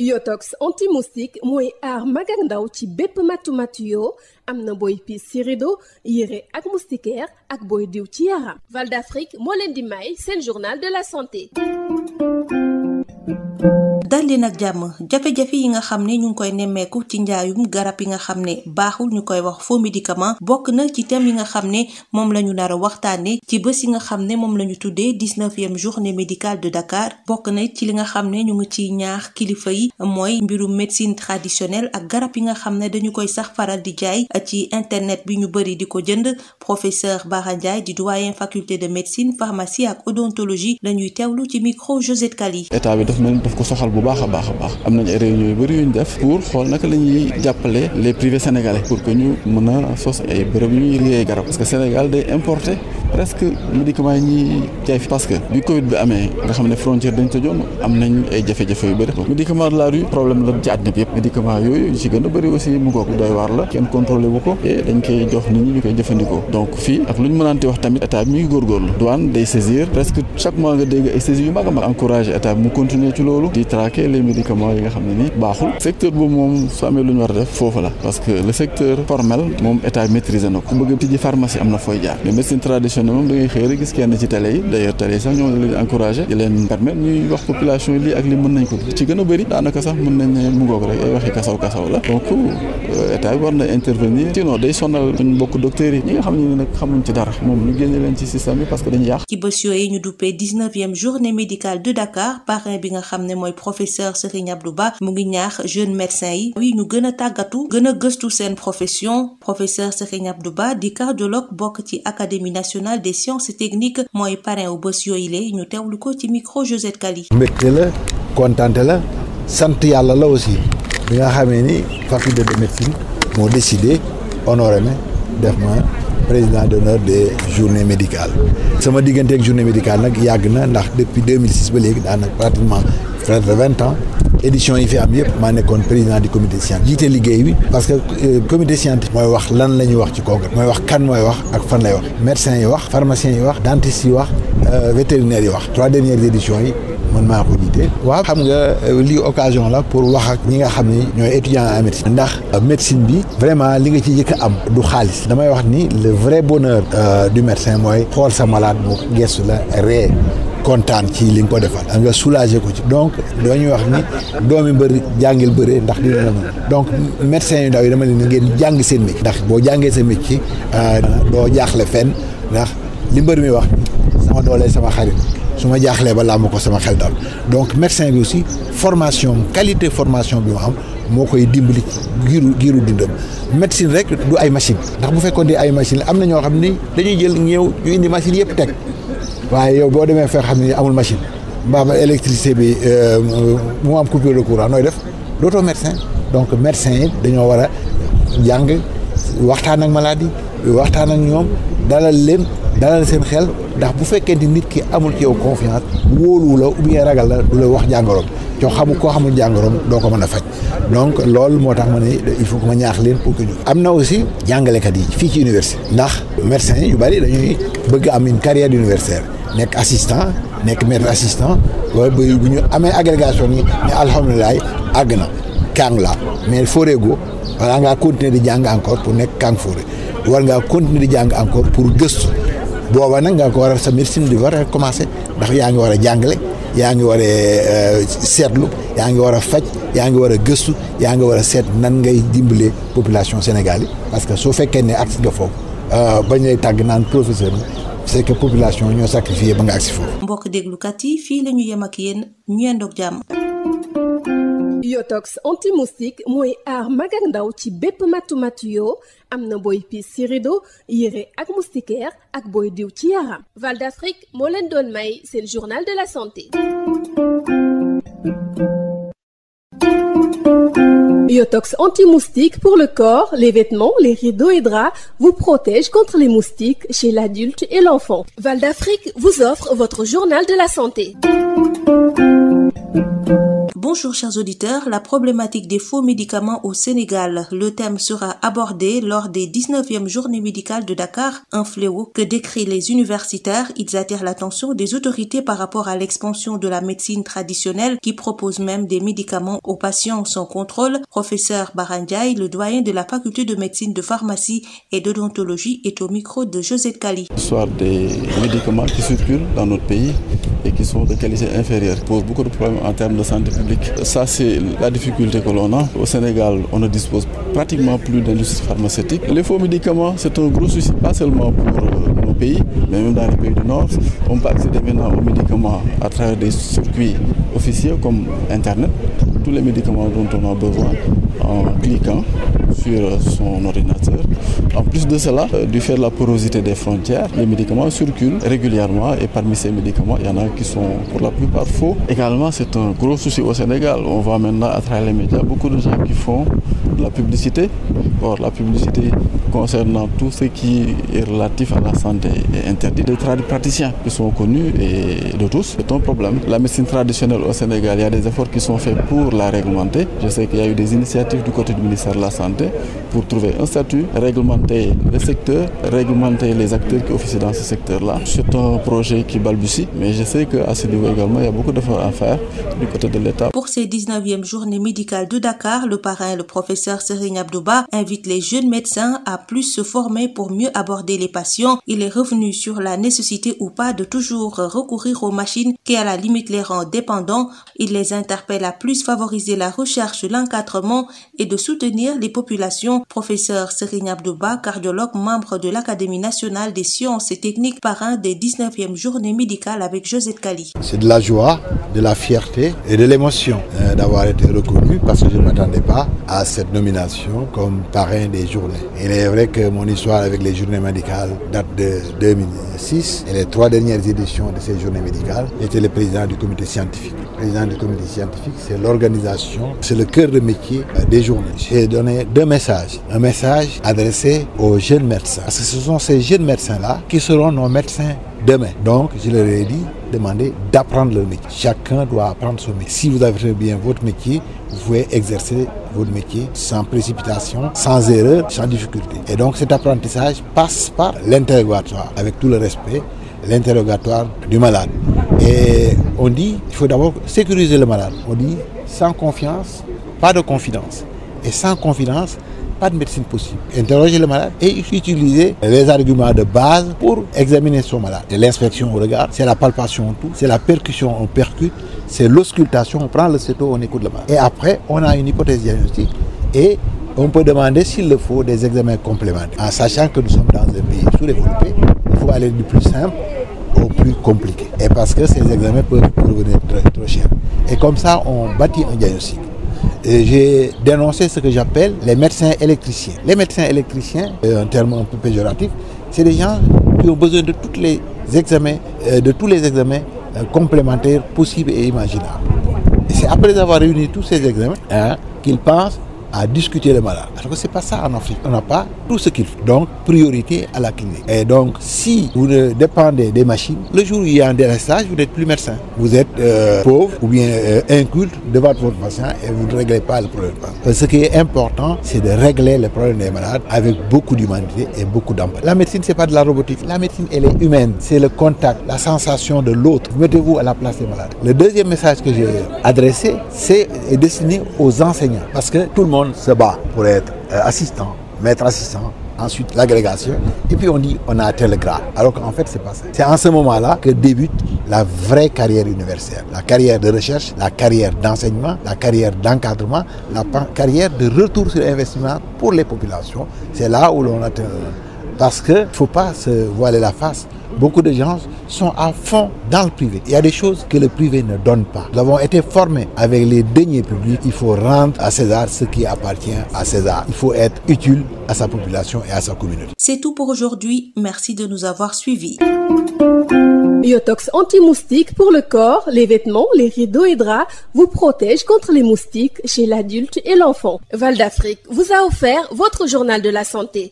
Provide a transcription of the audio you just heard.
Yotox anti-moustique mooy aar mag ak ndaw ci bépp matu-matu yoo am na booy piis ci rido yére ak moustiquaire ak booy diw ci yaram. Val d'Afrique moo leen di may seen journal de la santé. dal leen ak jàmm jafe-jafe yi nga xam ne ñu ngi koy nemmeeku ci njaayum garab yi nga xam ne baaxul ñu koy wax faux médicament bokk na ci thème yi nga xam ne moom la ñu nar a waxtaane ci bés yi nga xam ne moom la ñu tuddee 19e journée médicale de Dakar bokk na ci li nga xam ne ñu ngi ciy ñaax kilifa yi mooy mbirum médecine traditionnelle ak garab yi nga xam ne dañu koy sax faral di jaay ci internet bi ñu bëri di ko jënd. Professeur Bara Ndiaye di doyen faculté de médecine pharmacie ak odontologie lañuy teewlu ci micro Josette Kali. état bi daf ko soxal bu baax a baax am nañ ay réunions yu bëri yu ñu def pour xool naka la ñuy jàppale les privés sénégalais pour que ñu mën a sos ay bërëb yu ñuy liggéey garab parce que Sénégal day importer presque médicaments yi ñuy jaay fi parce que bi Covid bi amee nga xam ne frontière dañ tëjoon am nañ ay jafe-jafe yu bëri médicament de la rue problème la ci àddina bi yëpp médicament yooyu ci gën a bëri aussi mu ngoog doy waar la kenn contrôlé wu ko et dañ koy jox nit ñi ñu koy jëfandikoo donc fii ak lu ñu mënaante wax tamit état bi mi ngi góorgóorlu douane day saisir presque chaque mois nga dégg ay saisir yu mag a mag encouragé état bi mu continuer ci loolu di traquer les médicaments yi nga xam ne ni baaxul secteur boobu moom su amee lu ñu war a def foofu la parce que le secteur formel moom état maîtrisé na ko ku bëgg tijji pharmacie am na fooy jaar mais médecine traditionnelle moom da ngay xëy rek gis kenn ci télé yi d'ailleurs télé yi sax ñoo leen encouragé di leen permettre ñuy wax population yi lii ak li mën nañ ko ci gën a bëri daanaka sax mën nañ ne mu ngoog rek ay waxi kasaw la donc état bi war na intervenir sinon day sonal suñ mbokk docteurs yi ñi nga xam ne nag xamuñ ci dara moom ñu génne leen ci système bi parce que dañuy yàq. ci bés yooyu ñu duppee 19e journée médicale de Dakar parrain bi nga xam ne mooy professeur Serigne Abdou Ba mu ngi ñaax jeunes médecins yi ñu gën a tàggatu gën a gëstu seen profession professeur Serigne Abdou Ba di cardiologue bokk ci académie nationale des sciences et techniques mooy parrain wu bés yooyu la ñu teewlu ko ci micro Josette Kali. mbégte la kontaante la sant yàlla la aussi bi nga xamee ni faculté de médecine moo décidé honoré ma def ma président d'honneur des journées médicales sama diggante ak journée médicale nag yàgg na ndax depuis 2006 ba léegi daanaka pratiquement près de 20 ans édition yi fi am yëpp maa nekkoon président du comité scientifique jiite liggéey bi parce que comité scientifique mooy wax lan la ñuy wax ci congrès mooy wax kan mooy wax ak fan lay wax médecins yi wax pharmaciens yi wax dentistes yi wax vétérinaires yi wax 3 dernières éditions yi man maa ko jiite waaw xam nga lii occasion la pour wax ak ñi nga xam ni ñooy étudiants en médecine ndax médecine bi vraiment li nga ci jëkk a am du xaalis damay wax ni le vrai bonheur du médecin mooy xool sa malade mu gestu la ree kontaan ci li nga ko defal nga soulager ko ci donc dañuy wax ni doomi bëri jàngil bëre ndax dina la mën donc médecins yu ndaw yi dama leen ngeen jàng seen métier ndax boo jàngee sa métier doo jaaxle fenn ndax li mbër mi wax sama doole sama xarit su ma jaaxlee ba làmb ko sama xel daal donc médecin bi aussi formation qualité formation bi mu am moo koy dimbali giiru dundam médecine rek du ay machine ndax bu fekkoon di ay machine am na ñoo xam ni dañuy jël ñëw ñu indi machine yëpp teg waaye yow boo demee fekk xam ne amul machine mbaa ba électricité bi mu am coupure de courant nooy def dootoo médecin donc médecin yi dañoo war a jàng waxtaan ak maladie waxtaan ak ñoom dalal seen xel ndax bu fekkente nit ki amul ci yow confiance wóoluwu la ou bien ragal la du la wax jàngoroom koo xamul jàngoroom doo ko mën a faj donc loolu moo tax ma ne il faut que ma ñaax leen pour que ñu am na aussi jàngalekat yi fii ci université ndax médecins yu bari dañuy bëgg am une carrière universitaire nekk assistant nekk maître assistant loolu bu ñu amee agrégation ni ne alhamdulilah àgg na kàng la mais foreego wala ngaa continuer di jàng encore pour nekk kàng foore war ngaa continuer di jàng encore pour gëstu booba nag nga ko war a sa médecine di war a commencer ndax yaa ngi war a jàngale yaa ngi war a seetlu yaa ngi war a faj yaa ngi war a gëstu yaa ngi war a seet nan ngay dimbalee population Sénégal yi parce que soo fekkee ne agsi nga foofu bañ lay tàgg naan professeur c'est que population ñoo sacrifié ba nga agsi foofu. mbokk déglukat yi fii la ñu yem ak yéen ñu yendoog jàmm. Yotox anti-moustique mooy aar mag ak ndaw ci bépp matu-matu yoo am na booy piis ci rido yére ak moustiquaire ak booy diw ci yaram. Val d'Afrique moo leen doon may seen journal de la santé. Yotox anti-moustique pour le corps, les vêtements, les rideaux et draps vous protège contre les moustiques chez l'adulte et l'enfant. Val d'Afrique vous offre votre journal de la santé. Bonjour chers auditeurs, la problématique des faux médicaments au Sénégal. Le thème sera abordé lors des 19e journées médicales de Dakar, un fléau que décrient les universitaires. Ils attirent l'attention des autorités par rapport à l'expansion de la médecine traditionnelle qui propose même des médicaments aux patients sans contrôle. Professeur Barandiaï, le doyen de la faculté de médecine, de pharmacie et d'odontologie, est au micro de Josette Kali. L'histoire des médicaments qui circulent dans notre pays et qui sont de qualité inférieure pose beaucoup de problèmes en termes de santé publique. Ça, c'est la difficulté que l'on a. Au Sénégal, on ne dispose pratiquement plus d'industrie pharmaceutique. Les faux médicaments, c'est un gros souci, pas seulement pour nos pays, mais même dans les pays du Nord. On peut accéder maintenant aux médicaments à travers des circuits officiels comme Internet. Tous les médicaments dont on a besoin en cliquant sur son ordinateur. En plus de cela, du fait de la porosité des frontières, les médicaments circulent régulièrement et parmi ces médicaments, il y en a qui sont pour la plupart faux. Également, c'est un gros souci au Sénégal. On voit maintenant à travers les médias beaucoup de gens qui font de la publicité. Or, la publicité concernant tout ce qui est relatif à la santé est interdite. Les praticiens qui sont connus et de tous, c'est un problème. La médecine traditionnelle au Sénégal, il y a des efforts qui sont faits pour la réglementer. Je sais qu'il y a eu des initiatives du côté du ministère de la Santé pour trouver un statut, réglementer le secteur, réglementer les acteurs qui officient dans ce secteur-là. C'est un projet qui balbutie, mais je sais qu'à ce niveau également, il y a beaucoup d'efforts à faire du côté de l'État. Pour ces 19e journées médicales de Dakar, le parrain, le professeur Serigne Abdou Ba, invite les jeunes médecins à plus se former pour mieux aborder les patients. Il est revenu sur la nécessité ou pas de toujours recourir aux machines qui à la limite les rend dépendants. Il les interpelle à plus favoriser la recherche, l'encadrement et de soutenir les populations. Professeur Serigne Abdou Ba, cardiologue, membre de l'Académie nationale des sciences et techniques, parrain des 19e journées médicales avec Josette Kali. C'est de la joie, de la fierté et de l'émotion d'avoir été reconnu parce que je ne m'attendais pas à cette nomination comme parrain des journées. Il est vrai que mon histoire avec les journées médicales date de 2006 et les 3 dernières éditions de ces journées médicales, j'étais le président du comité scientifique. Le président du comité scientifique, c'est l'organisation, c'est le cœur de métier des journées. J'ai donné 2 messages. Un message adressé aux jeunes médecins. Parce que ce sont ces jeunes médecins-là qui seront nos médecins demain. Donc, je leur ai dit, demandez d'apprendre leur métier. Chacun doit apprendre son métier. Si vous avez fait bien votre métier, vous pouvez exercer votre métier sans précipitation, sans erreur, sans difficulté. Et donc, cet apprentissage passe par l'interrogatoire, avec tout le respect, l'interrogatoire du malade. Et on dit, il faut d'abord sécuriser le malade. On dit, sans confiance, pas de confidence. Et sans confidence, pas de médecine possible. Interroger le malade et utiliser les arguments de base pour examiner son malade. C'est l'inspection au regard, c'est la palpation en tout, c'est la percussion, on percute, c'est l'auscultation, on prend le stéto, on écoute le malade. Et après, on a une hypothèse diagnostique et on peut demander s'il le faut des examens complémentaires. En sachant que nous sommes dans un pays sous-développé, il faut aller du plus simple au plus compliqué. Et parce que ces examens peuvent revenir trop cher. Et comme ça, on bâtit un diagnostic. J'ai dénoncé ce que j'appelle les médecins électriciens. Les médecins électriciens, un terme un peu péjoratif, c'est des gens qui ont besoin de tous les examens complémentaires possibles et imaginables. Et c'est après avoir réuni tous ces examens qu'ils pensent à discuter le malade. Alors que ce n'est pas ça en Afrique. On n'a pas tout ce qu'il faut. Donc, priorité à la clinique. Et donc, si vous ne dépendez des machines, le jour où il y a un délestage, vous n'êtes plus médecin. Vous êtes pauvre ou bien inculte devant votre patient et vous ne réglez pas le problème. Ce qui est important, c'est de régler les problèmes des malades avec beaucoup d'humanité et beaucoup d'empathie. La médecine, ce n'est pas de la robotique. La médecine, elle est humaine. C'est le contact, la sensation de l'autre. Mettez-vous à la place des malades. Le deuxième message que j'ai adressé, c'est destiné aux enseignants. Parce que tout le monde se bat pour être assistant, maître assistant, ensuite l'agrégation, et puis on dit on a tel grade. Alors qu'en fait, c'est pas ça. C'est en ce moment-là que débute la vraie carrière universitaire, la carrière de recherche, la carrière d'enseignement, la carrière d'encadrement, la carrière de retour sur investissement pour les populations. C'est là où l'on atteint. Parce qu'il ne faut pas se voiler la face. Beaucoup de gens sont à fond dans le privé. Il y a des choses que le privé ne donne pas. Nous avons été formés avec les deniers publics. Il faut rendre à César ce qui appartient à César. Il faut être utile à sa population et à sa communauté. C'est tout pour aujourd'hui. Merci de nous avoir suivis. Biotox anti-moustique pour le corps, les vêtements, les rideaux et draps vous protège contre les moustiques chez l'adulte et l'enfant. Val d'Afrique vous a offert votre journal de la santé.